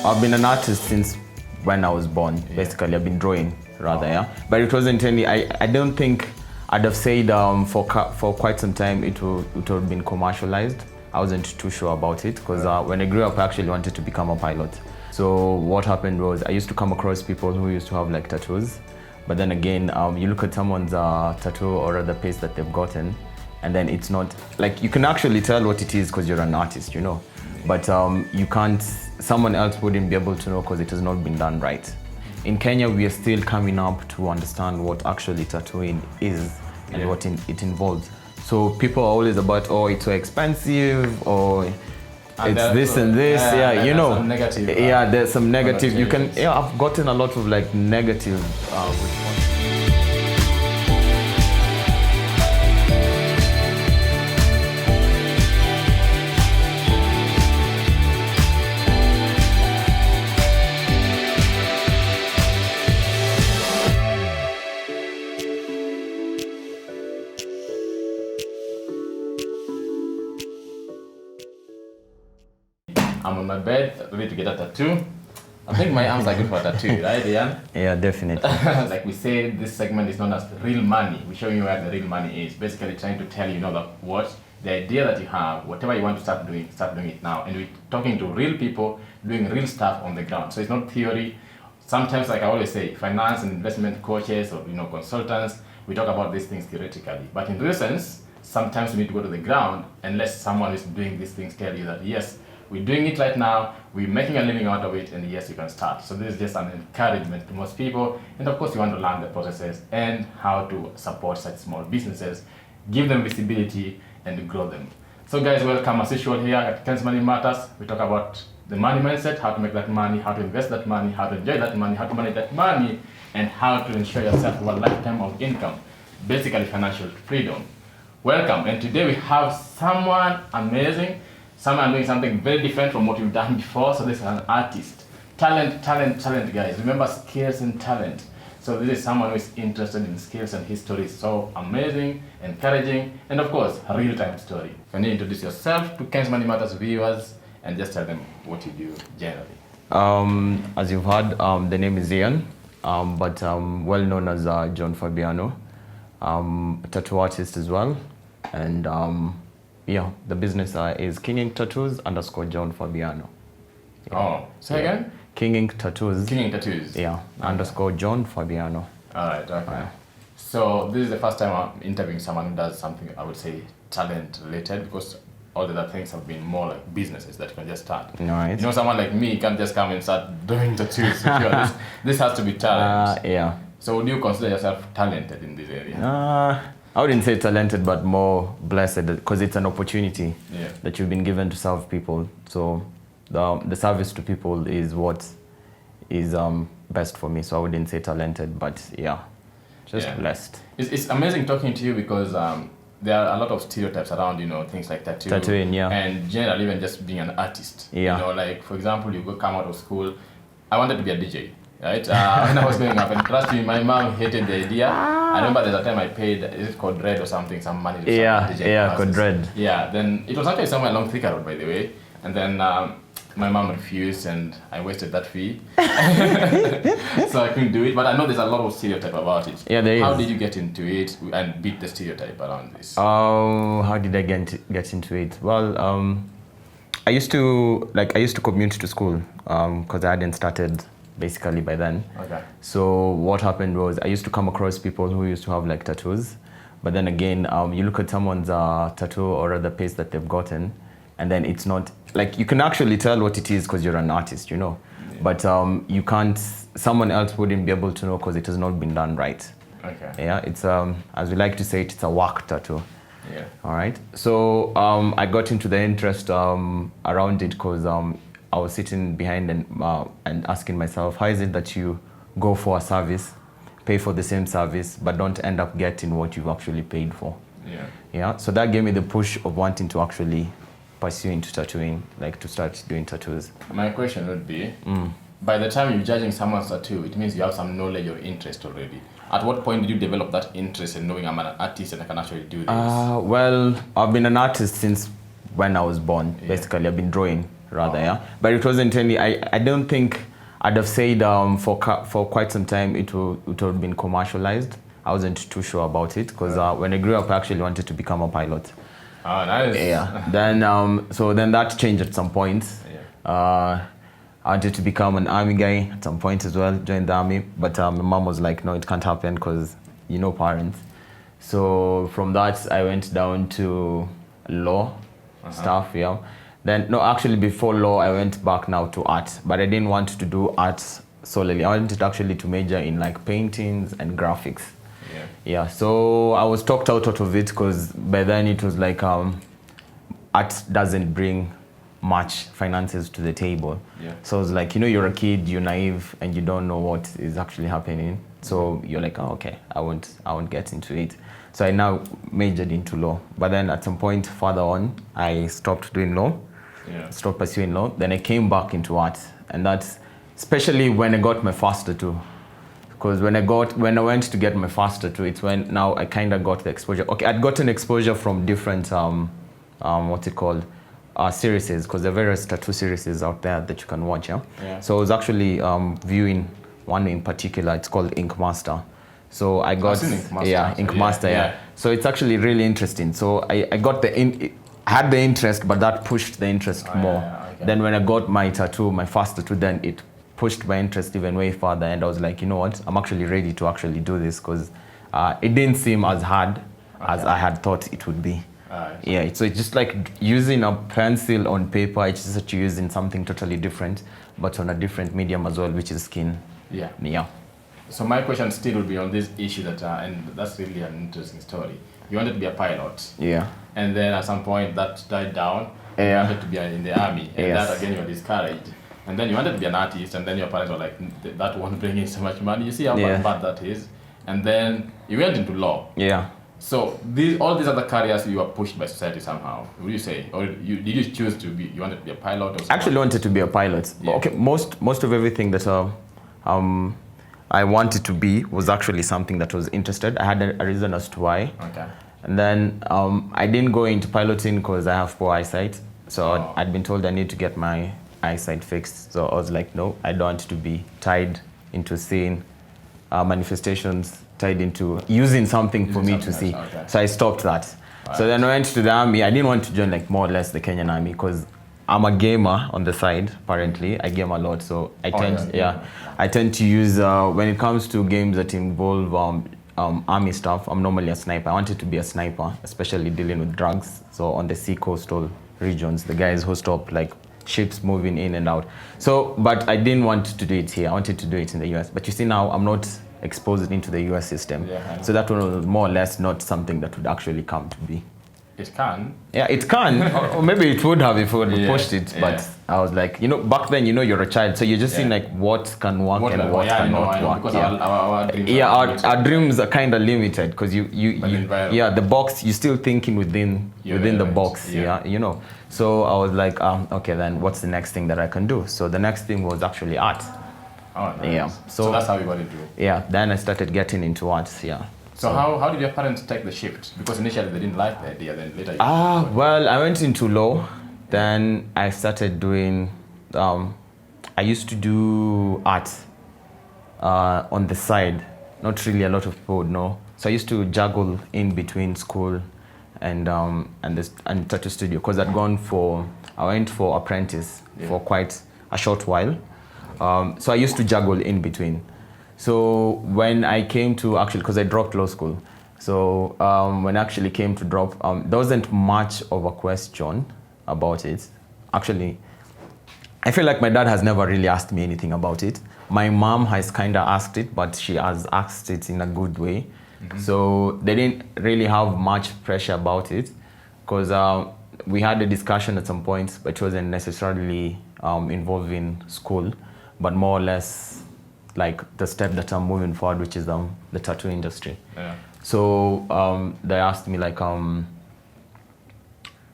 I've been an artist since when I was born. Yeah. Basically, I've been drawing rather, yeah. But it wasn't any. I don't think I'd have said for quite some time it would have been commercialized. I wasn't too sure about it because when I grew up, I actually wanted to become a pilot. So what happened was I used to come across people who used to have like tattoos, but then again, you look at someone's tattoo or other piece that they've gotten, and then it's not like you can actually tell what it is because you're an artist, you know. But you can't. Someone else wouldn't be able to know because it has not been done right. In Kenya, we are still coming up to understand what actually tattooing is and what it involves. So people are always about, oh, it's so expensive, or it's this and this. Yeah, you know. Some negative, there's some negative. You can. Yeah, I've gotten a lot of like negative response. I'm on my bed, ready to get a tattoo. I think my arms are good for a tattoo, right, Ian? Yeah, definitely. Like we say, this segment is known as real money. We show you where the real money is. Basically trying to tell you, the idea that you have, whatever you want to start doing it now. And we're talking to real people doing real stuff on the ground. So it's not theory. Sometimes, like I always say, finance and investment coaches or consultants, we talk about these things theoretically. But in real sense, sometimes we need to go to the ground and let someone who's doing these things tell you that, yes, we're doing it right now, we're making a living out of it, and yes, you can start. So this is just an encouragement to most people. And of course, you want to learn the processes and how to support such small businesses, give them visibility, and grow them. So guys, welcome as usual here at Ken's Money Matters. We talk about the money mindset, how to make that money, how to invest that money, how to enjoy that money, how to manage that money, and how to ensure yourself a lifetime of income. Basically, financial freedom. Welcome, and today we have someone amazing. Someone doing something very different from what you've done before. So this is an artist. Talent, guys. Remember, skills and talent. So this is someone who is interested in skills and history. So amazing, encouraging, and of course, a real-time story. Can you introduce yourself to Ken's Money Matters viewers and just tell them what you do generally? As you've heard, the name is Ian, but well known as John Fabiano. Tattoo artist as well. And yeah, the business is King Ink Tattoos _ John Fabiano. Yeah. Oh, say again? King Ink Tattoos. King Ink Tattoos. Yeah, _ John Fabiano. All right, okay. So this is the first time I'm interviewing someone who does something, I would say, talent related, because all the other things have been more like businesses that you can just start. Nice. Someone like me can't just come and start doing tattoos. This has to be talent. Yeah. So would you consider yourself talented in this area? I wouldn't say talented, but more blessed, because it's an opportunity that you've been given to serve people. So the service to people is what is best for me. So I wouldn't say talented, but just blessed. It's amazing talking to you because there are a lot of stereotypes around, things like tattooing, and generally even just being an artist. Yeah. Like for example, you come out of school. I wanted to be a DJ. Right? When I was growing up, and trust me, my mom hated the idea. I remember there's a time I paid, is it called Red or something, some money to DJ called Red. Yeah, then it was actually somewhere along Thika Road, by the way. And then my mom refused, and I wasted that fee. So I couldn't do it, but I know there's a lot of stereotype about it. Yeah, there is. How did you get into it and beat the stereotype around this? How did I get into it? Well, I used to commute to school because I hadn't started basically by then. Okay. So what happened was I used to come across people who used to have like tattoos, but then again, you look at someone's tattoo or other piece that they've gotten, and then it's not like you can actually tell what it is because you're an artist, but you can't. Someone else wouldn't be able to know because it has not been done right. Okay. Yeah, it's as we like to say, it's a work tattoo. Yeah. All right. So I got into the interest around it because I was sitting behind and asking myself, how is it that you go for a service, pay for the same service, but don't end up getting what you've actually paid for? Yeah. Yeah. So that gave me the push of wanting to actually pursue into tattooing, like to start doing tattoos. My question would be, by the time you're judging someone's tattoo, it means you have some knowledge or interest already. At what point did you develop that interest in knowing I'm an artist and I can actually do this? Well, I've been an artist since when I was born. Basically, I've been drawing rather, yeah. But it wasn't any. I don't think I'd have said for quite some time it would have been commercialized. I wasn't too sure about it because when I grew up, I actually wanted to become a pilot. Oh, nice. Yeah. Then so then that changed at some point. Yeah. I wanted to become an army guy at some point as well, join the army. But my mom was like, no, it can't happen because you know parents. So from that, I went down to law stuff, yeah. Then, no, actually before law, I went back now to art. But I didn't want to do art solely. I wanted actually to major in like paintings and graphics. Yeah. Yeah, so I was talked out of it because by then it was like art doesn't bring much finances to the table. Yeah. So I was like, you know, you're a kid, you're naive, and you don't know what is actually happening. So you're like, oh, okay, I won't get into it. So I now majored into law. But then at some point further on, I stopped doing law, stopped pursuing law. Then I came back into art, and that's especially when I got my first tattoo. Because when I went to get my first tattoo, it's when now I kind of got the exposure. Okay, I'd gotten exposure from different what's it called, series, because there are various tattoo series out there that you can watch. Yeah. So I was actually viewing one in particular. It's called Ink Master. So I got Ink Master. Ink Master. Yeah. So it's actually really interesting. So I got had the interest, but that pushed the interest more. Okay. Then when I got my tattoo, my first tattoo, then it pushed my interest even way further, and I was like, you know what, I'm actually ready to actually do this because it didn't seem as hard as I had thought it would be. Yeah, so it's just like using a pencil on paper. It's just that you're using something totally different, but on a different medium as well, which is skin. Yeah. So my question still would be on this issue that, and that's really an interesting story. You wanted to be a pilot. Yeah. And then at some point that died down. You wanted to be in the army, and that again you were discouraged. And then you wanted to be an artist, and then your parents were like, that won't bring in so much money. You see how bad that is. And then you went into law. Yeah. So all these other careers you were pushed by society somehow, would you say? Or did you choose to be, you wanted to be a pilot or something? I actually wanted to be a pilot. Yeah. Okay, most of everything that I wanted to be was actually something that was interested. I had a reason as to why. Okay. And then I didn't go into piloting because I have poor eyesight. So I'd been told I need to get my eyesight fixed. So I was like, no, I don't want to be tied into seeing manifestations, tied into using something for me to see. Okay. So I stopped that. Right. So then I went to the army. I didn't want to join like more or less the Kenyan army because I'm a gamer on the side. Apparently, I game a lot. So I tend to use when it comes to games that involve army stuff. I'm normally a sniper. I wanted to be a sniper, especially dealing with drugs. So on the sea coastal regions, the guys who stop like ships moving in and out. So, but I didn't want to do it here. I wanted to do it in the US. But you see now, I'm not exposed into the US system. Yeah, so that one was more or less not something that would actually come to be. It can. Yeah, it can. or maybe it would have if we had pushed it. But I was like, you know, back then, you know, you're a child. So you're just seeing like what can work and what cannot work. Because our dreams are kind of limited because the box, you're still thinking within the box. Yeah, you know. So I was like, okay, then what's the next thing that I can do? So the next thing was actually art. Oh, nice. Yeah. So that's how you got into it. Yeah. Then I started getting into art. Yeah. So how did your parents take the shift? Because initially they didn't like the idea, then later. Well, I went into law. Then I started doing. I used to do art on the side. Not really a lot of people would know. So I used to juggle in between school and tattoo studio because I went for apprentice for quite a short while. So I used to juggle in between. So when I came to because I dropped law school. So when I actually came to drop, there wasn't much of a question about it. Actually, I feel like my dad has never really asked me anything about it. My mom has kind of asked it, but she has asked it in a good way. Mm-hmm. So they didn't really have much pressure about it because we had a discussion at some points, but it wasn't necessarily involving school, but more or less like the step that I'm moving forward, which is the tattoo industry. Yeah. So they asked me like,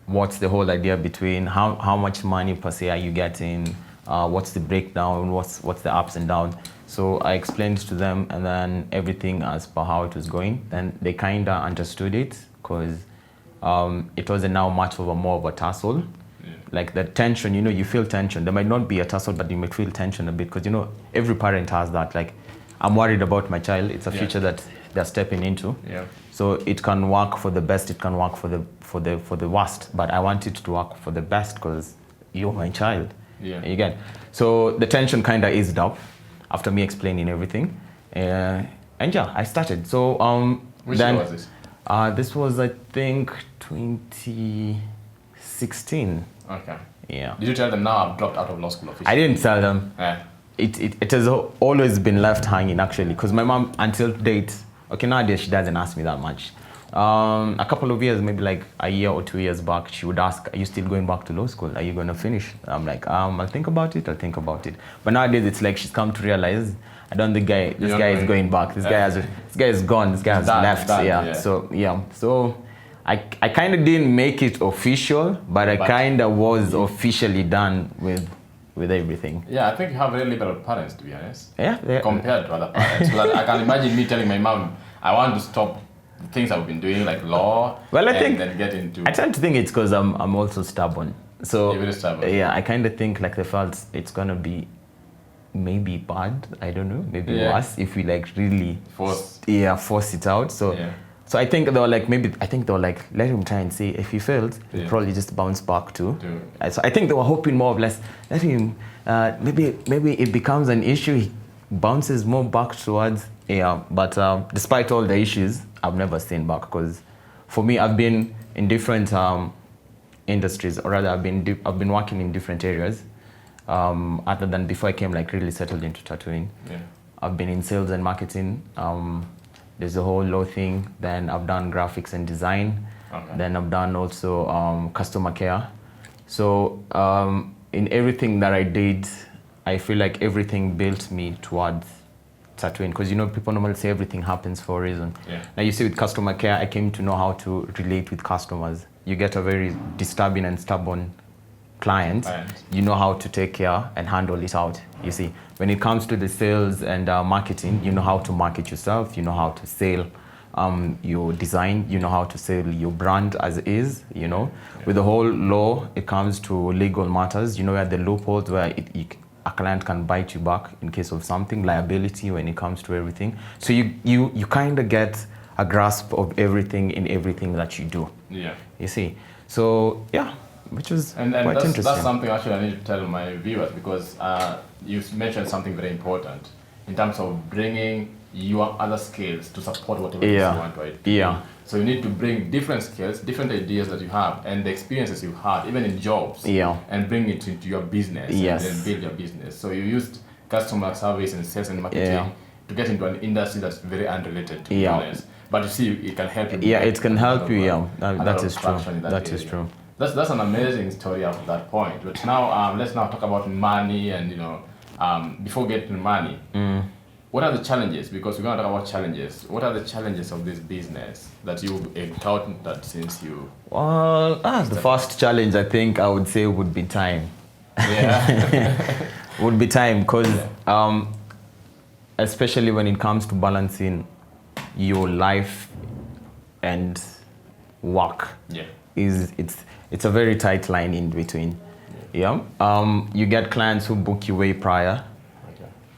what's the whole idea between how much money per se are you getting? What's the breakdown? What's the ups and downs? So I explained to them, and then everything as per how it was going. Then they kind of understood it because it wasn't now much of more of a tussle. Like the tension, you know, you feel tension. There might not be a tussle, but you might feel tension a bit because, you know, every parent has that. Like, I'm worried about my child. It's a future that they're stepping into. Yeah. So it can work for the best. It can work for the worst. But I want it to work for the best because you're my child. Yeah. You get. So the tension kind of eased up after me explaining everything, and yeah, I started. So which year was this? This was, I think, 2016. Okay. Yeah. Did you tell them now I've dropped out of law school officially? I didn't tell them. Yeah. It has always been left hanging, actually, because my mom, until date, okay, nowadays she doesn't ask me that much. A couple of years, maybe like a year or 2 years back, she would ask, are you still going back to law school? Are you going to finish? I'm like, I'll think about it. But nowadays, it's like she's come to realize, I don't think this guy is going back. This guy is gone. This guy has left. So I kind of didn't make it official, but I kind of was officially done with everything. Yeah, I think you have very liberal parents, to be honest. Yeah. Compared to other parents. So I can imagine me telling my mom, I want to stop the things I've been doing, like law, then get into... I tend to think it's because I'm also stubborn. So you're very stubborn. Yeah, I kind of think like they felt it's going to be maybe bad, I don't know, maybe worse if we like really force it out. So I think they were like, let him try and see. If he fails, he'll probably just bounce back too. So I think they were hoping more or less, let him, maybe it becomes an issue, he bounces more back towards, but despite all the issues, I've never stayed back because for me, I've been in different industries, or rather I've been working in different areas. Other than before I came like really settled into tattooing. I've been in sales and marketing. There's a whole law thing. Then I've done graphics and design. Then I've done also customer care. So in everything that I did, I feel like everything built me towards tattooing, because you know people normally say everything happens for a reason. Now you see with customer care, I came to know how to relate with customers. You get a very disturbing and stubborn client, you know how to take care and handle it out. You see, when it comes to the sales and marketing, you know how to market yourself, you know how to sell your design, you know how to sell your brand as is, you know. With the whole law, it comes to legal matters, you know, where the loopholes where a client can bite you back in case of something, liability when it comes to everything. So you kind of get a grasp of everything in everything that you do. You see, so which was quite interesting. That's something actually I need to tell my viewers, because you mentioned something very important in terms of bringing your other skills to support whatever you want to do. So you need to bring different skills, different ideas that you have, and the experiences you've had, even in jobs, and bring it into your business and then build your business. So you used customer service and sales and marketing to get into an industry that's very unrelated, to be honest. But you see, it can help you. It can help you, that is true. That is true. That's an amazing story up to that point. But now let's now talk about money, and before getting to money, what are the challenges? Because we're going to talk about challenges. What are the challenges of this business that you've encountered since you... Well, the first challenge I think I would say would be time. Would be time, because especially when it comes to balancing your life and work, it's a very tight line in between. You get clients who book you way prior.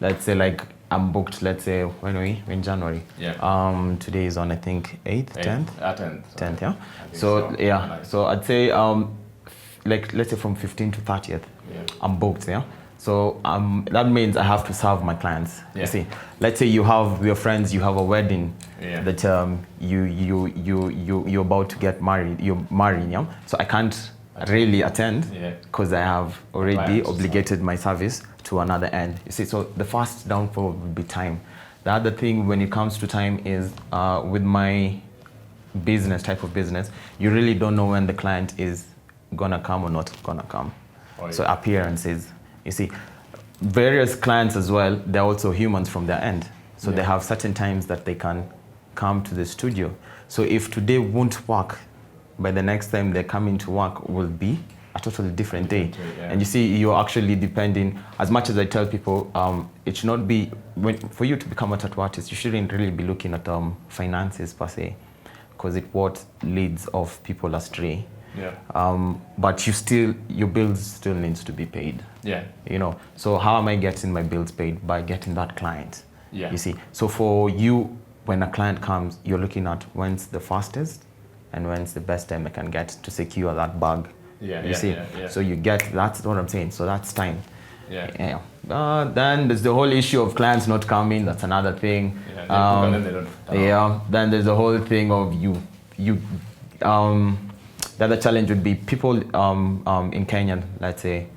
Let's say like I'm booked, let's say, when are we? In January. Today is on, I think, 8th, 10th? 10th, So, nice. So I'd say, like, let's say from 15th to 30th, I'm booked, So that means I have to serve my clients. You see, let's say you have your friends, you have a wedding that you're about to get married, you're marrying, So I can't really attend because I have already obligated my service to another end. You see, so the first downfall would be time. The other thing when it comes to time is with my type of business, you really don't know when the client is gonna come or not gonna come. So appearances, you see, various clients as well, they're also humans from their end. So they have certain times that they can come to the studio. So if today won't work, by the next time they come into work will be a totally different day. And you see, you're actually depending, as much as I tell people, it should not be, for you to become a tattoo artist, you shouldn't really be looking at finances per se, because it what leads off people astray. But your bills still needs to be paid. Yeah. You know, so how am I getting my bills paid? By getting that client. Yeah. You see, so for you, when a client comes, you're looking at when's the fastest and when's the best time I can get to secure that bag. Yeah. You see, so you get, that's what I'm saying. So that's time. Yeah. Then there's the whole issue of clients not coming. That's another thing. Then there's the whole thing of the other challenge would be people in Kenya, let's say,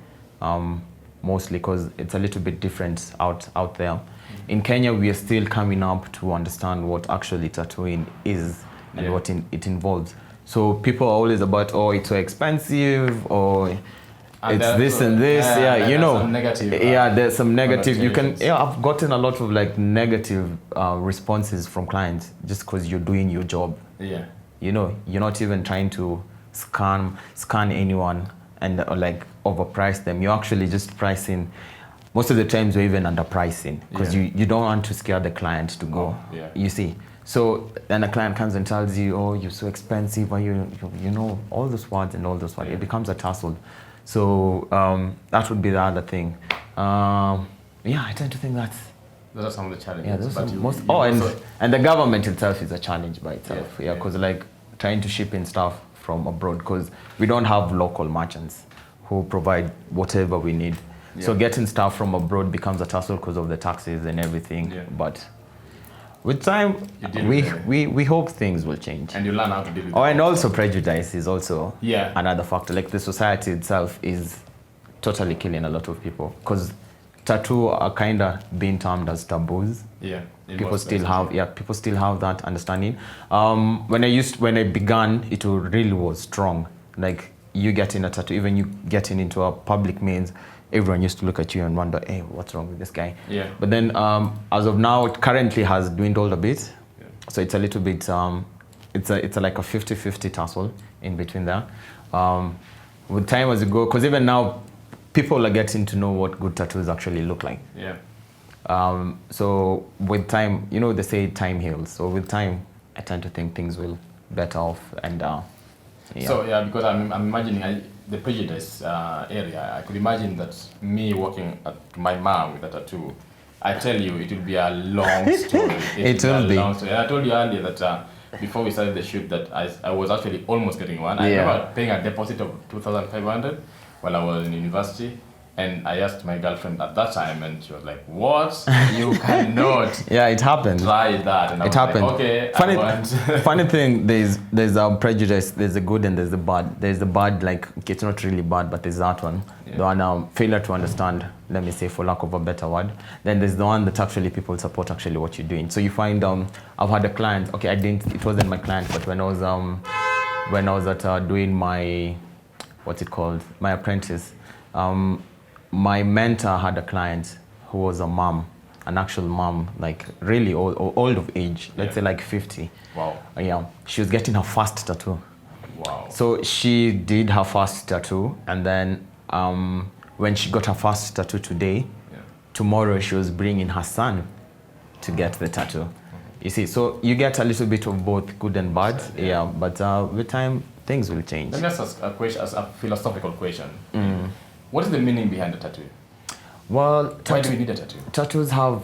mostly because it's a little bit different out there. In Kenya, we are still coming up to understand what actually tattooing is and what it involves. So people are always about, oh, it's so expensive, or it's this and this. You know. Some negative, there's some negative. You can. I've gotten a lot of like negative responses from clients just because you're doing your job. Yeah. You know, you're not even trying to scan anyone and like overprice them. You're actually just pricing. Most of the times you're even underpricing because you don't want to scare the client to go. You see. So then a client comes and tells you, oh, you're so expensive, or you know, all those words and all those words. It becomes a tussle. So that would be the other thing. I tend to think those are some of the challenges. And the government itself is a challenge by itself. Because like trying to ship in stuff from abroad, because we don't have local merchants who provide whatever we need. So getting stuff from abroad becomes a tussle because of the taxes and everything. But with time, we hope things will change. And you learn how to deal with it. And also prejudice is also another factor. Like the society itself is totally killing a lot of people because tattoo are kind of being termed as taboos. People still have that understanding. When I began, it really was strong. Like you getting a tattoo, even you getting into a public means, everyone used to look at you and wonder, hey, what's wrong with this guy? But then as of now, it currently has dwindled a bit. So it's a little bit, it's like a 50-50 tussle in between there. With time as you go, because even now, people are getting to know what good tattoos actually look like. So with time, you know, they say time heals. So with time, I tend to think things will better off. And So because I'm imagining the prejudice area, I could imagine that me working at my mom with a tattoo, I tell you, it will be a long story. It will be. Long story. And I told you earlier that before we started the shoot that I was actually almost getting one. I remember paying a deposit of 2,500 while I was in university. And I asked my girlfriend at that time, and she was like, "What? You cannot." It happened. Try that. And it happened. Like, okay. Funny thing, there's a prejudice. There's the good and there's the bad. There's the bad, like it's not really bad, but there's that one. The one failure to understand. Let me say, for lack of a better word. Then there's the one that actually people support actually what you're doing. So you find I've had a client. Okay, it wasn't my client, but when I was at doing my my apprentice. My mentor had a client who was a mom, an actual mom, like really old of age, let's say like 50. Wow. She was getting her first tattoo. Wow. So she did her first tattoo, and then when she got her first tattoo today, tomorrow she was bringing her son to get the tattoo. You see, so you get a little bit of both good and bad, but with time, things will change. Let me ask a question, a philosophical question. What is the meaning behind a tattoo? Well, why do we need a tattoo? Tattoos have,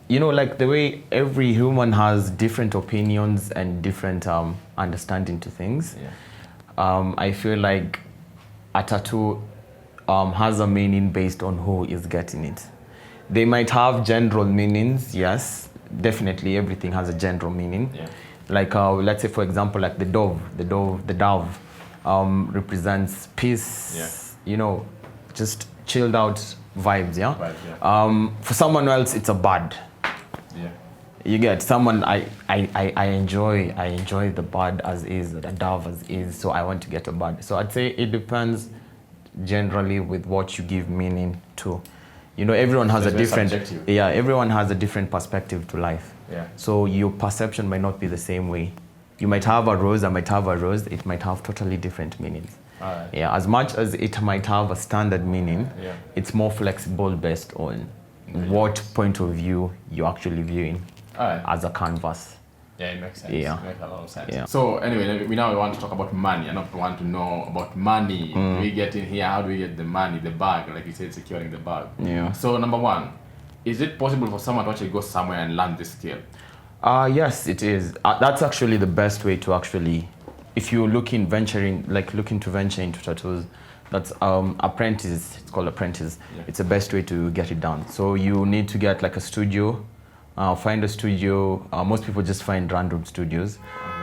like the way every human has different opinions and different understanding to things. I feel like a tattoo has a meaning based on who is getting it. They might have general meanings, yes. Definitely, everything has a general meaning. Like, let's say, for example, like the dove represents peace. Just chilled out vibes, for someone else, it's a bird. You get someone, I enjoy the bird as is, the dove as is, so I want to get a bird. So I'd say it depends generally with what you give meaning to. Everyone has everyone has a different perspective to life. So your perception might not be the same way. You might have a rose, I might have a rose, it might have totally different meanings. As much as it might have a standard meaning, it's more flexible based on what point of view you're actually viewing as a canvas. Yeah, it makes sense. Yeah. It makes a lot of sense. Yeah. So anyway, we now want to talk about money. I not want to know about money. Do we get in here? How do we get the money, the bag? Like you said, securing the bag. Yeah. So number one, is it possible for someone to actually go somewhere and learn this skill? Yes, it is. That's actually the best way to actually, if you're looking to venture into tattoos, that's apprentice. It's called apprentice. Yeah. It's the best way to get it done. So you need to get like a studio, find a studio. Most people just find random studios,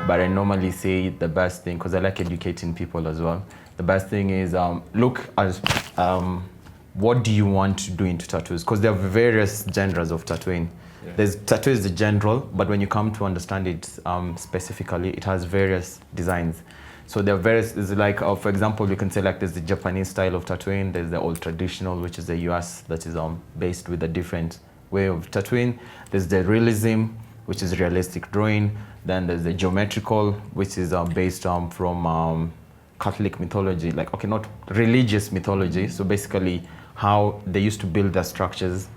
but I normally say the best thing, because I like educating people as well. The best thing is look at what do you want to do into tattoos, because there are various genres of tattooing. Yeah. There's tattoo is the general, but when you come to understand it specifically, it has various designs. So there are various, there's like, for example, you can say like there's the Japanese style of tattooing, there's the old traditional, which is the US, that is based with a different way of tattooing. There's the realism, which is realistic drawing. Then there's the geometrical, which is based from Catholic mythology, like, okay, not religious mythology. So basically how they used to build their structures,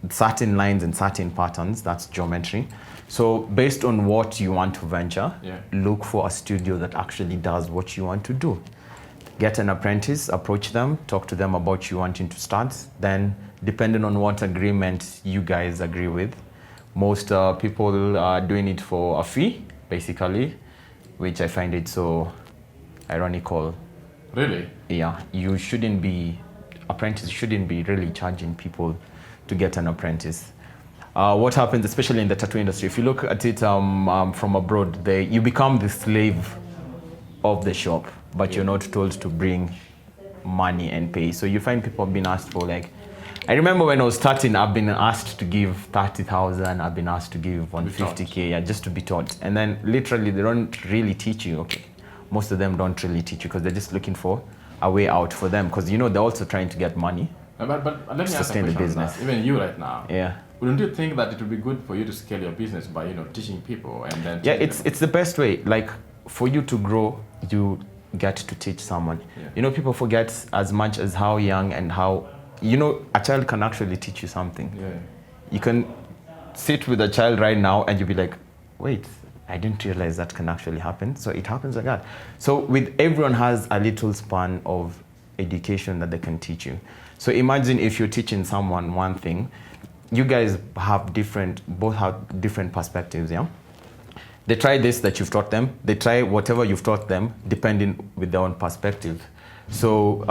certain lines and certain patterns, that's geometry. So based on what you want to venture, look for a studio that actually does what you want to do. Get an apprentice, approach them, talk to them about you wanting to start. Then depending on what agreement you guys agree with, most people are doing it for a fee, basically, which I find it so ironical. Really? Yeah, apprentice shouldn't be really charging people to get an apprentice. What happens, especially in the tattoo industry, if you look at it from abroad, you become the slave of the shop, but you're not told to bring money and pay. So you find people being asked for, like, I remember when I was starting, I've been asked to give 30,000, I've been asked to give 150K, yeah, just to be taught. And then literally they don't really teach you, okay. Most of them don't really teach you because they're just looking for a way out for them, because they're also trying to get money. But let me ask sustain a the question. business. Even you right now. Yeah. Wouldn't you think that it would be good for you to scale your business by teaching people and then? Yeah, it's the best way. Like, for you to grow, you get to teach someone. Yeah. People forget as much as how young and how a child can actually teach you something. Yeah. You can sit with a child right now and you'll be like, wait, I didn't realize that can actually happen. So it happens like that. So everyone has a little span of education that they can teach you. So imagine if you're teaching someone one thing, you guys both have different perspectives, yeah? They try this that you've taught them, they try whatever you've taught them, depending with their own perspective. So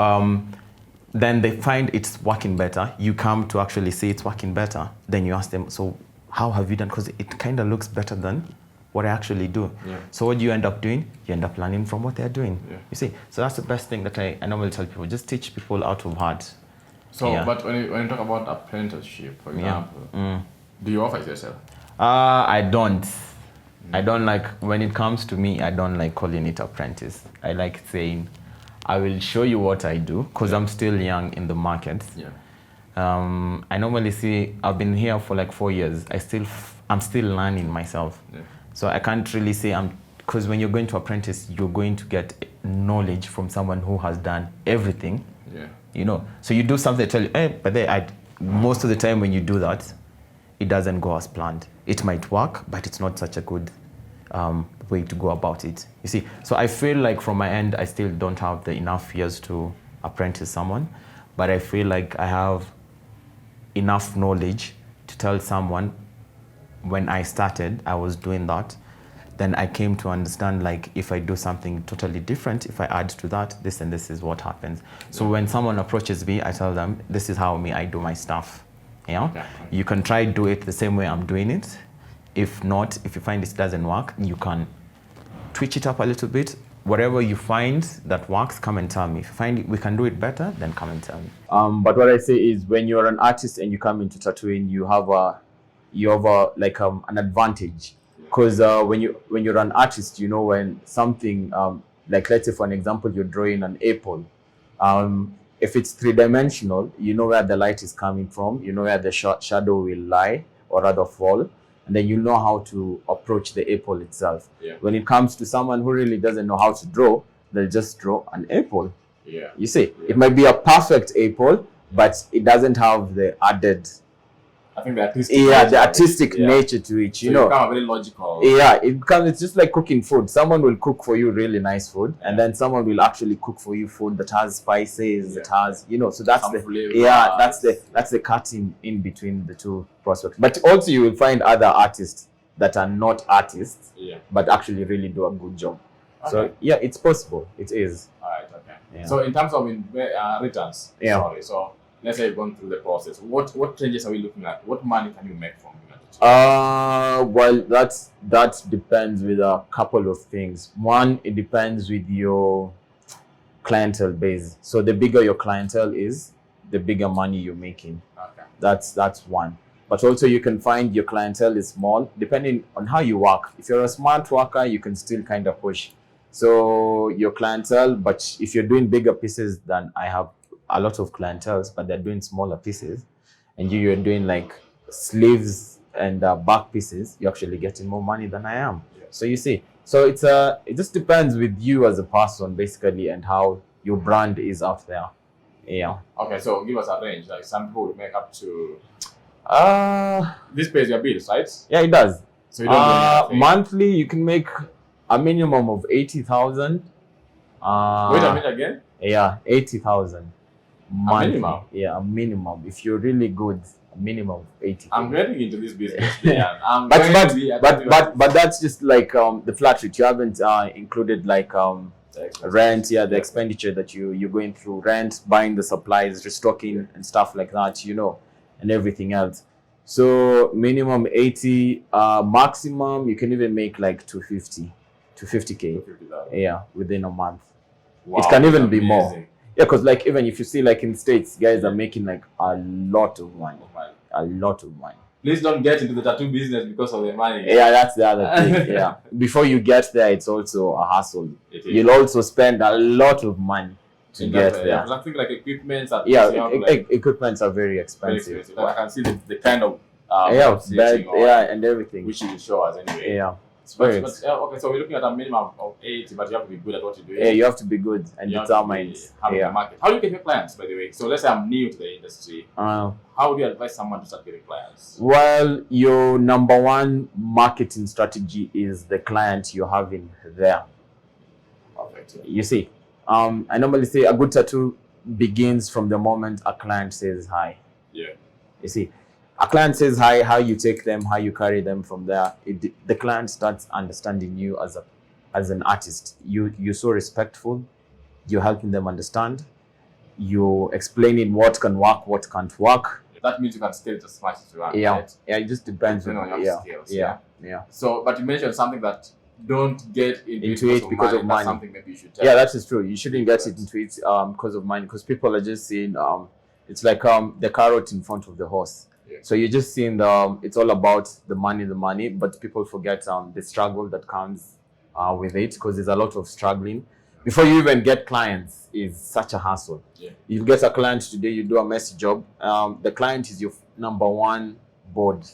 then they find it's working better. You come to actually say it's working better. Then you ask them, so how have you done? Because it kind of looks better than what I actually do. Yeah. So what do you end up doing? You end up learning from what they're doing. Yeah. You see, so that's the best thing that I normally tell people. Just teach people out of heart. So, yeah. But when you talk about apprenticeship, for example, do you offer it yourself? I don't. I don't like, when it comes to me, I don't like calling it apprentice. I like saying, I will show you what I do, because I'm still young in the market. Yeah. I normally say, I've been here for like 4 years. I'm still learning myself. Yeah. So I can't really say because when you're going to apprentice, you're going to get knowledge from someone who has done everything. Yeah. So you do something, tell you, but most of the time when you do that, it doesn't go as planned. It might work, but it's not such a good way to go about it. You see, so I feel like from my end, I still don't have the enough years to apprentice someone, but I feel like I have enough knowledge to tell someone, when I started, I was doing that. Then I came to understand, like, if I do something totally different, if I add to that, this and this is what happens. So when someone approaches me, I tell them, this is how I do my stuff. You can try do it the same way I'm doing it. If not, if you find this doesn't work, you can twitch it up a little bit. Whatever you find that works, come and tell me. If you find we can do it better, then come and tell me. But what I say is, when you're an artist and you come into tattooing, you have an advantage, because when you're an artist, when something like, let's say for an example, you're drawing an apple. If it's three-dimensional, you know where the light is coming from, you know where the shadow will lie or rather fall, and then you know how to approach the apple itself. Yeah. When it comes to someone who really doesn't know how to draw, they'll just draw an apple. Yeah. You see, it might be a perfect apple, but it doesn't have the added I think the artistic nature to it, so you become very logical. Yeah, it's just like cooking food. Someone will cook for you really nice food, and then someone will actually cook for you food that has spices, that has, so that's some the flavors. that's the cutting in between the two prospects. But also you will find other artists that are not artists, but actually really do a good job. Okay. So yeah, it's possible. It is. All right. Okay. Yeah. So in terms of returns, so let's say you've gone through the process. What changes are we looking at? What money can you make from it? Well, that depends with a couple of things. One, it depends with your clientele base. So the bigger your clientele is, the bigger money you're making. Okay. That's one. But also you can find your clientele is small, depending on how you work. If you're a smart worker, you can still kind of push. So your clientele, but if you're doing bigger pieces, then I have a lot of clienteles, but they're doing smaller pieces, and you're doing like sleeves and back pieces, you're actually getting more money than I am. Yeah. So you see, so it just depends with you as a person basically, and how your brand is out there. Yeah. Okay, so give us a range. Like some people will make up to. This pays your bills, right? Yeah, it does. So you don't do monthly, you can make a minimum of 80,000. Wait a minute again. Yeah, 80,000. A minimum? Yeah, a minimum. If you're really good, a minimum of 80. I'm getting into this business. But that's just like the flat rate. You haven't included like rent, the expenditure that you're going through, rent, buying the supplies, restocking and stuff like that, and everything else. So minimum 80, maximum you can even make like 250 to 50K. Yeah, within a month. Wow, it can even be more. Yeah, because like even if you see like in States, guys are making like a lot of money. A lot of money. Please don't get into the tattoo business because of the money. Yeah, that's the other thing. Yeah. Before you get there, it's also a hassle. You'll also spend a lot of money to get there. Yeah, something like equipments. Equipments are very expensive. I can see the kind of bed, and everything. Which you will show us anyway. Yeah. Okay, so we're looking at a minimum of 80, but you have to be good at what you do. Yeah, you have to be good and determined. The market. How do you get your clients, by the way? So let's say I'm new to the industry. How would you advise someone to start getting clients? Well, your number one marketing strategy is the client you're having there. Perfect. You see, I normally say a good tattoo begins from the moment a client says hi. Yeah. You see, a client says hi, how you take them, how you carry them from there. The client starts understanding you as an artist. You're so respectful. You're helping them understand. You're explaining what can work, what can't work. That means you can scale it as much as you want. Yeah, right? Yeah. It just depends on your skills. Yeah. So, but you mentioned something that don't get into it because of money. That's something maybe you should tell. Yeah, that is true. You shouldn't get it into it because of money, because people are just seeing it's like the carrot in front of the horse. Yeah. So you're just seeing it's all about the money, but people forget the struggle that comes with it, because there's a lot of struggling. Before you even get clients is such a hassle. Yeah. You get a client today, you do a messy job. The client is your number one board.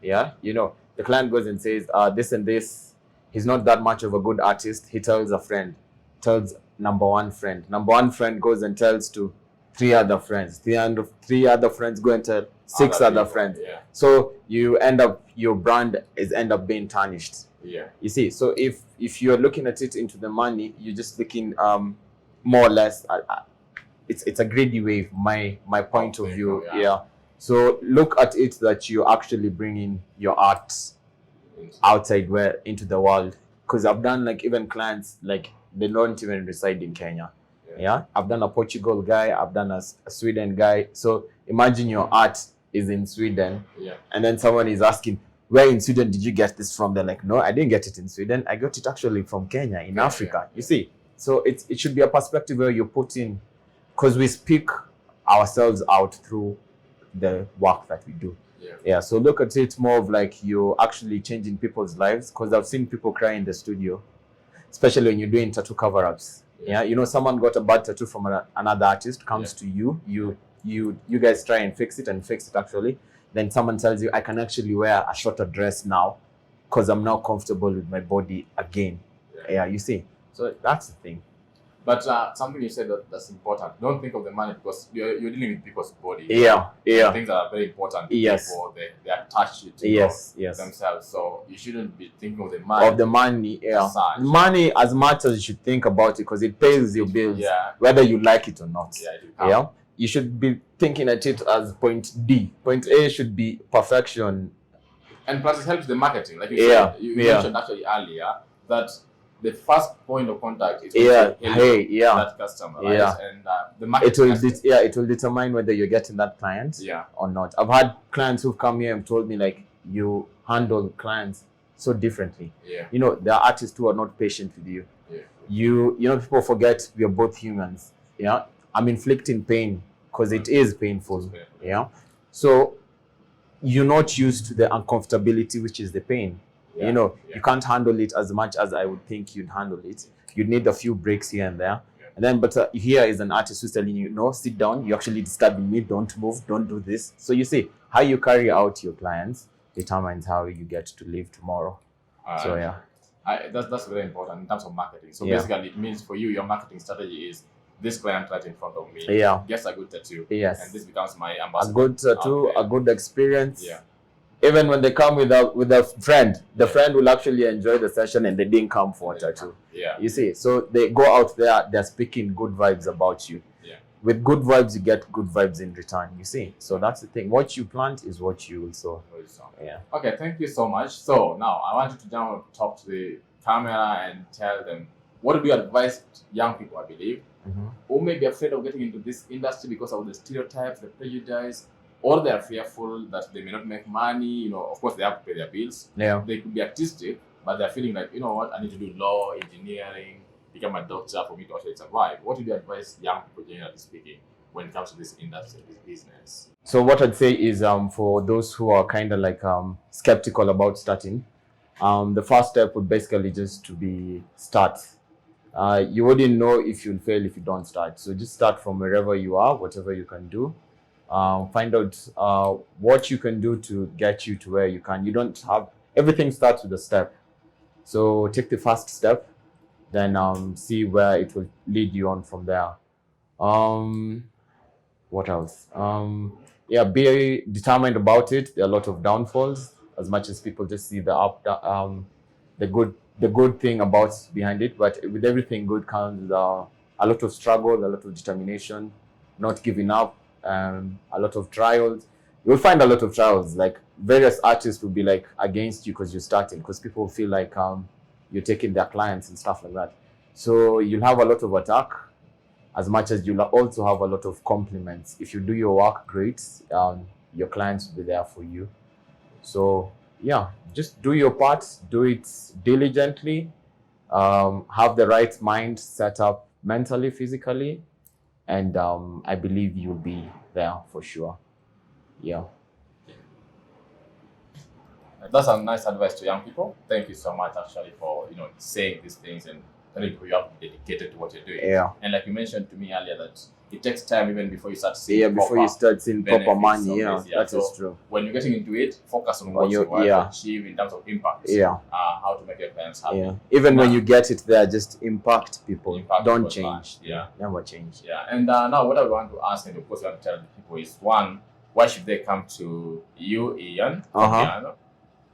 Yeah, the client goes and says this and this. He's not that much of a good artist. He tells a friend, tells number one friend. Number one friend goes and tells to 3 other friends. 3 other friends go and tell 6 other friends. Yeah. So you your brand end up being tarnished. Yeah. You see, so if you're looking at it into the money, you're just looking more or less. It's a greedy way, my point of view. Yeah. So look at it that you're actually bringing your art outside into the world. Because I've done like even clients like they don't even reside in Kenya. Yeah, I've done a Portugal guy, I've done a Sweden guy. So imagine your art is in Sweden, and then someone is asking, where in Sweden did you get this from? They're like, no, I didn't get it in Sweden. I got it actually from Kenya, in Africa. You see, so it should be a perspective where you put in, because we speak ourselves out through the work that we do. Yeah, so look at it more of like you're actually changing people's lives, because I've seen people cry in the studio, especially when you're doing tattoo cover-ups. Yeah, someone got a bad tattoo from another artist, comes to you guys try and fix it actually. Then someone tells you, I can actually wear a shorter dress now because I'm now comfortable with my body again. Yeah, you see. So that's the thing. But something you said that's important. Don't think of the money because you're dealing with people's body. Yeah, yeah. Things that are very important to Yes. people. They attach it to Yes. themselves. So you shouldn't be thinking of the money. Of the money, yeah. Such. Money as much as you should think about it because it pays your bills, Yeah. whether you like it or not. Yeah, it will come. Yeah. You should be thinking at it as point D. Point A should be perfection. And plus, it helps the marketing. Like you Yeah, said, you yeah. mentioned actually earlier that the first point of contact is Yeah, also hey, yeah. that customer, right? Yeah. And the marketing. It will determine whether you're getting that client Yeah. or not. I've had clients who've come here and told me like you handle clients so differently. Yeah. You know, there are artists who are not patient with you. Yeah. You know, people forget we are both humans. Yeah. I'm inflicting pain because it is painful. It's painful. Yeah. So you're not used to the uncomfortability, which is the pain. Yeah. You know, Yeah. you can't handle it as much as I would think you'd handle it. You'd need a few breaks here and there. Yeah. And then, but here is an artist who's telling you, no, sit down. You're actually disturbing me. Don't move. Don't do this. So you see, how you carry out your clients determines how you get to live tomorrow. So yeah. That's very important in terms of marketing. So Yeah. basically, it means for you, your marketing strategy is this client right in front of me. Yeah. Gets a good tattoo. Yes. And this becomes my A ambassador. good tattoo, Okay. a good experience. Yeah. Even when they come with a friend, the friend will actually enjoy the session and they didn't come for a tattoo. Yeah. You see, so they go out there, they're speaking good vibes about you. Yeah. With good vibes, you get good vibes in return. You see, so that's the thing. What you plant is what you will sow. Yeah. Okay, thank you so much. So now I want you to now talk to the camera and tell them what would you advise young people, I believe, who may be afraid of getting into this industry because of the stereotypes, the prejudice, or they are fearful that they may not make money. You know, of course, they have to pay their bills. Yeah. They could be artistic, but they're feeling like, you know what, I need to do law, engineering, become a doctor for me to actually survive. What would you advise young people, generally speaking, when it comes to this industry, this business? So what I'd say is for those who are kind of like skeptical about starting, the first step would basically just to be start. You wouldn't know if you'll fail if you don't start. So just start from wherever you are, whatever you can do. Find out what you can do to get you to where you can. You don't have, everything starts with a step. So take the first step, then see where it will lead you on from there. What else? Yeah, be determined about it. There are a lot of downfalls, as much as people just see the good thing about behind it. But with everything good comes a lot of struggle, a lot of determination, not giving up, a lot of trials. You'll find a lot of trials. Like various artists will be like against you because you're starting, because people feel like you're taking their clients and stuff like that. So you'll have a lot of attack, as much as you'll also have a lot of compliments. If you do your work great, your clients will be there for you. So yeah, just do your part, do it diligently, have the right mind set up mentally, physically, and I believe you'll be there for sure. Yeah. That's a nice advice to young people. Thank you so much, actually, for saying these things and telling people you have to be dedicated to what you're doing. Yeah. And like you mentioned to me earlier, that it takes time even before you start seeing. Yeah, before you start seeing proper money. Yeah, that so is true. When you're getting into it, focus on what you want to achieve in terms of impact. Yeah. How to make your clients happy. Yeah. Even when you get it there, just impact people. Don't change. Lives. Yeah. Never change. Yeah. And now what I want to ask, and of course I want to tell people, is one, why should they come to you, Ian? Fabiano?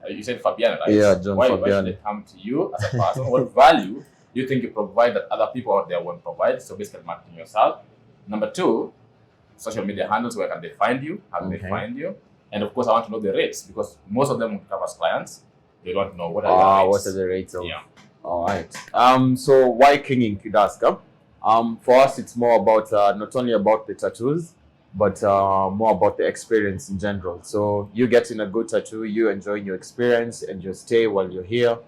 You said Fabiano, right? Yeah, John Why Fabiano. should they come to you as a person? What value do you think you provide that other people out there won't provide? So basically marketing yourself. Number two, social media handles, where can they find you? How do they find you? And of course, I want to know the rates, because most of them will come as clients. They don't know what are the rates. What are the rates of? Yeah. All right. So why King Kidaska? For us, it's more about not only about the tattoos, but more about the experience in general. So you getting a good tattoo, you enjoying your experience and your stay while you're here,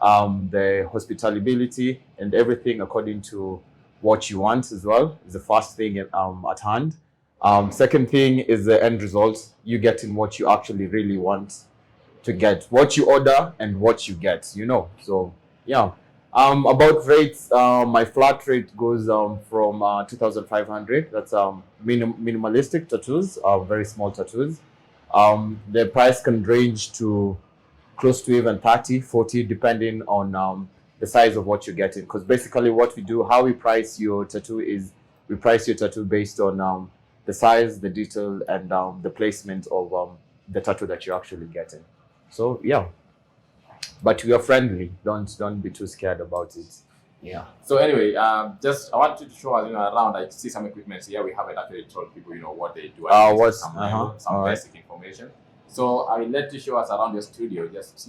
the hospitality and everything according to what you want as well is the first thing at hand. Second thing is the end result. You getting what you actually really want to get, what you order and what you get, So yeah. About rates, my flat rate goes from 2,500. That's minimalistic tattoos, very small tattoos. The price can range to close to even 30, 40, depending on the size of what you're getting. Because basically what we do, how we price your tattoo is we price your tattoo based on the size, the detail, and the placement of the tattoo that you're actually getting. So yeah, but we are friendly. Don't be too scared about it. Yeah. So anyway, just I want you to show us, around. I see some equipment here. We haven't actually told people, what they do. What's some basic information. So I will let you show us around your studio. Just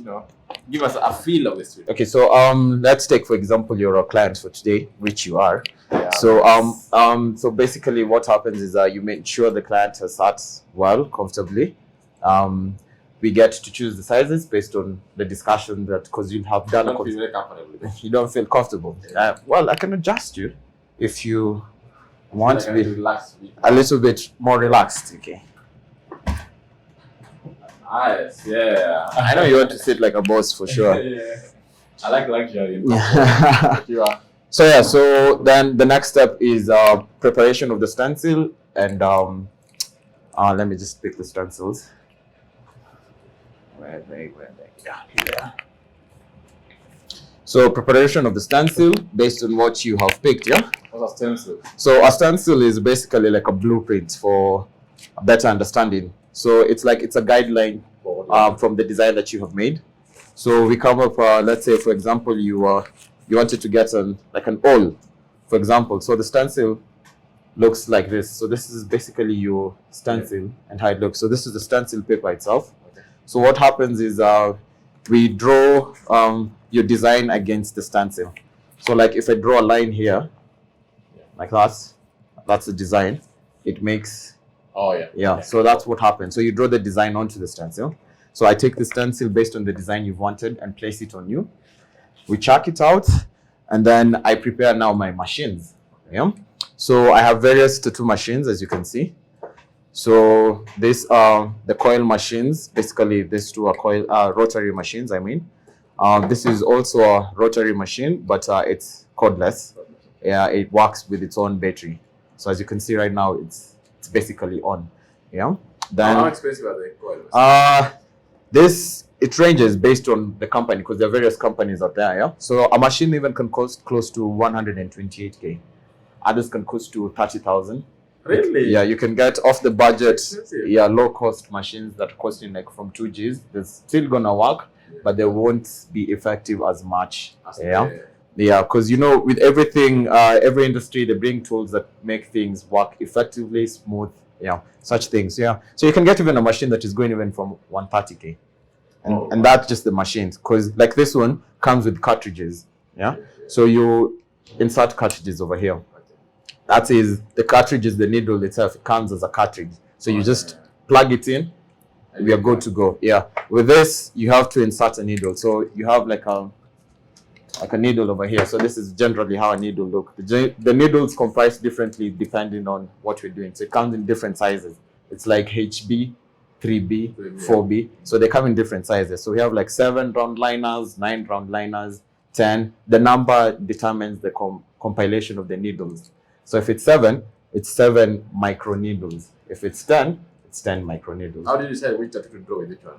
give us a feel of the studio. Okay, so let's take for example you're a client for today, which you are. Yeah, so basically what happens is you make sure the client has sat well, comfortably. We get to choose the sizes based on the discussion that, because you have done. I don't feel very comfortable with it. You don't feel comfortable. Well, I can adjust you if you want to be a little bit more relaxed. Okay. Nice, yeah. I know you want to sit like a boss for sure. Yeah. I like luxury. You are. So then the next step is preparation of the stencil, and let me just pick the stencils. Where they? Yeah, here. So preparation of the stencil based on what you have picked, yeah? What's a stencil? So a stencil is basically like a blueprint for a better understanding. So it's a guideline from the design that you have made. So we come up, let's say for example, you wanted to get an awl, for example. So the stencil looks like this. So this is basically your stencil and how it looks. So this is the stencil paper itself. Okay. So what happens is we draw your design against the stencil. So like if I draw a line here, like that's the design. It makes. Oh yeah. Yeah. So that's what happens. So you draw the design onto the stencil. So I take the stencil based on the design you've wanted and place it on you. We check it out, and then I prepare now my machines. Yeah. So I have various tattoo machines, as you can see. So these are the coil machines. Basically, these two are rotary machines. This is also a rotary machine, but it's cordless. Yeah, it works with its own battery. So as you can see right now, it's basically on. Yeah. Then how expensive are they coils? It ranges based on the company, because there are various companies out there. Yeah. So a machine even can cost close to 128K. Others can cost to 30,000. Really? Yeah, you can get off the budget. Yeah, low cost machines that are costing like from 2Gs. They're still gonna work, but they won't be effective as much. Yeah, because with everything, every industry, they bring tools that make things work effectively, smooth. Yeah, such things. Yeah, so you can get even a machine that is going even from 130K, and that's just the machines. Because like this one comes with cartridges. Yeah, so you insert cartridges over here. That is the cartridge is the needle itself. It comes as a cartridge. So you just plug it in, and we are good to go. Yeah. With this, you have to insert a needle. So you have like a needle over here. So this is generally how a needle looks. The needles comprise differently depending on what we're doing. So it comes in different sizes. It's like HB, 3B, 4B. So they come in different sizes. So we have like 7 round liners, 9 round liners, 10. The number determines the compilation of the needles. So if it's 7, it's 7 micro needles. If it's 10, it's 10 micro needles. How do you decide which tattoo to draw with which one?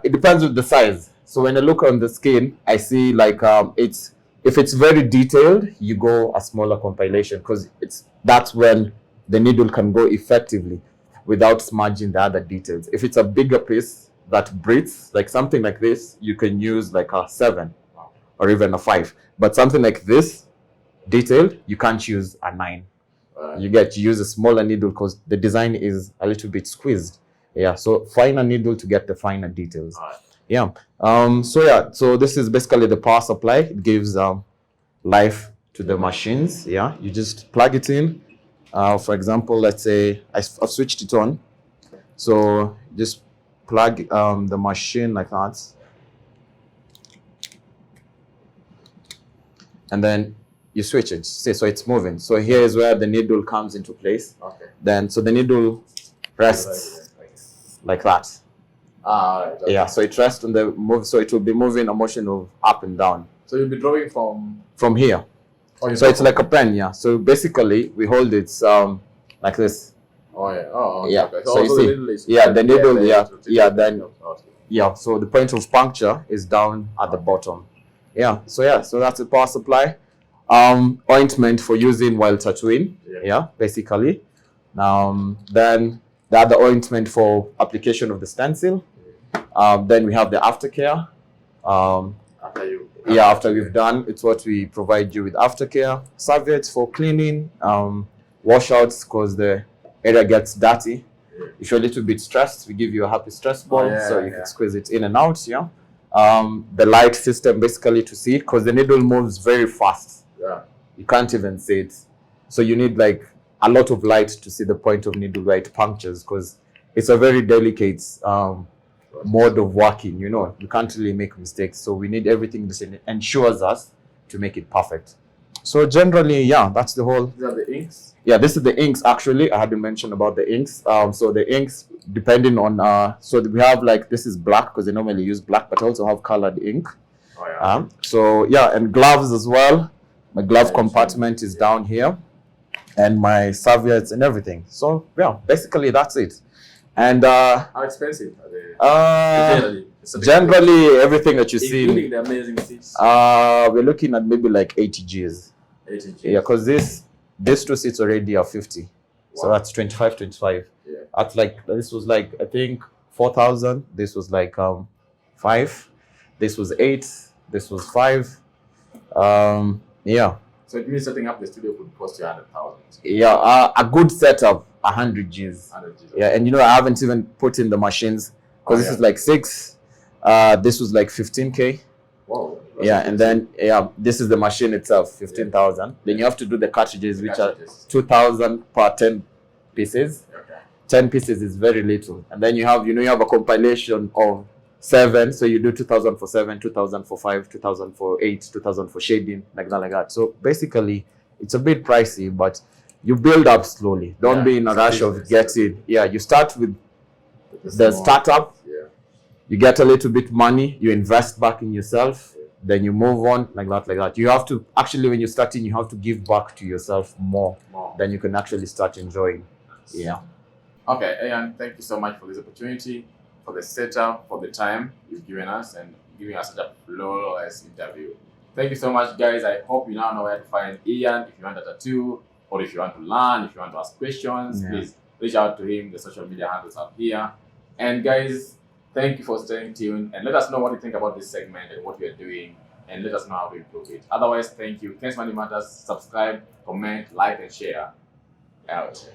It depends on the size. So when I look on the skin, I see like if it's very detailed, you go a smaller compilation, because that's when the needle can go effectively without smudging the other details. If it's a bigger piece that breathes, like something like this, you can use like a 7 or even a 5. But something like this, detailed, you can't use a 9. You use a smaller needle because the design is a little bit squeezed. Yeah, so finer needle to get the finer details. Yeah. So this is basically the power supply. It gives life to the machines. Yeah, you just plug it in. For example, let's say I've switched it on. So just plug the machine like that, and then you switch it. See, so it's moving. So here is where the needle comes into place. Okay. Then so the needle rests like that. Right. Okay. Yeah. So it rests on the move. So it will be moving a motion of up and down. So you'll be drawing from here. So it's like a pen. Yeah. So basically we hold it like this. Oh yeah. Oh yeah. Okay. So you see, the needle. Yeah. Then. Yeah. So the point of puncture is down at the bottom. So that's the power supply. Ointment for using while tattooing. Basically. Then the other ointment for application of the stencil. Then we have the aftercare. After we've done, it's what we provide you with aftercare. Serviettes for cleaning, washouts because the area gets dirty. If you're a little bit stressed, we give you a happy stress ball, so you can squeeze it in and out. The light system basically to see it because the needle moves very fast. You can't even see it, so you need like a lot of light to see the point of needle where it punctures because it's a very delicate mode of working. You can't really make mistakes, so we need everything that ensures us to make it perfect. So generally, that's the whole. These are the inks. This is the inks. Actually, I hadn't mentioned about the inks. So the inks, depending on so we have like, this is black because they normally use black, but also have colored ink. And gloves as well. My glove compartment is down here, and my serviettes and everything. So basically that's it. And how expensive are they? Generally everything that you see, including the amazing seats. We're looking at maybe like 80 Gs. 80 Gs. Because these two seats already are 50. So that's 25. At like, this was like, I think 4,000. This was like 5. This was 8. This was 5. So it means setting up the studio could cost you 100,000. A good setup, 100 Gs. 100 Gs. And I haven't even put in the machines because this is like 6. This was like 15K. Wow. And then this is the machine itself, 15,000. Then you have to do the cartridges, which are 2,000 per 10 pieces. 10 pieces is very little. And then you have a compilation of 7, so you do 2,000 for 7, 2,000 for 5, 2,000 for 8, 2,000 for shading, like that. So basically, it's a bit pricey, but you build up slowly. Don't be in a rush of getting. You start with the startup. You get a little bit money, you invest back in yourself, then you move on like that. You have to actually, when you're starting, you have to give back to yourself more. Then you can actually start enjoying. Okay, Ian, thank you so much for this opportunity, for the setup, for the time you've given us, and giving us such a flawless interview. Thank you so much, guys. I hope you now know where to find Ian if you want a tattoo, or if you want to learn, if you want to ask questions. Please reach out to him. The social media handles are here. And guys, thank you for staying tuned, and let us know what you think about this segment and what we are doing, and let us know how to improve it. Otherwise, thank you. Thanks, Money Matters. Subscribe, comment, like, and share. Out.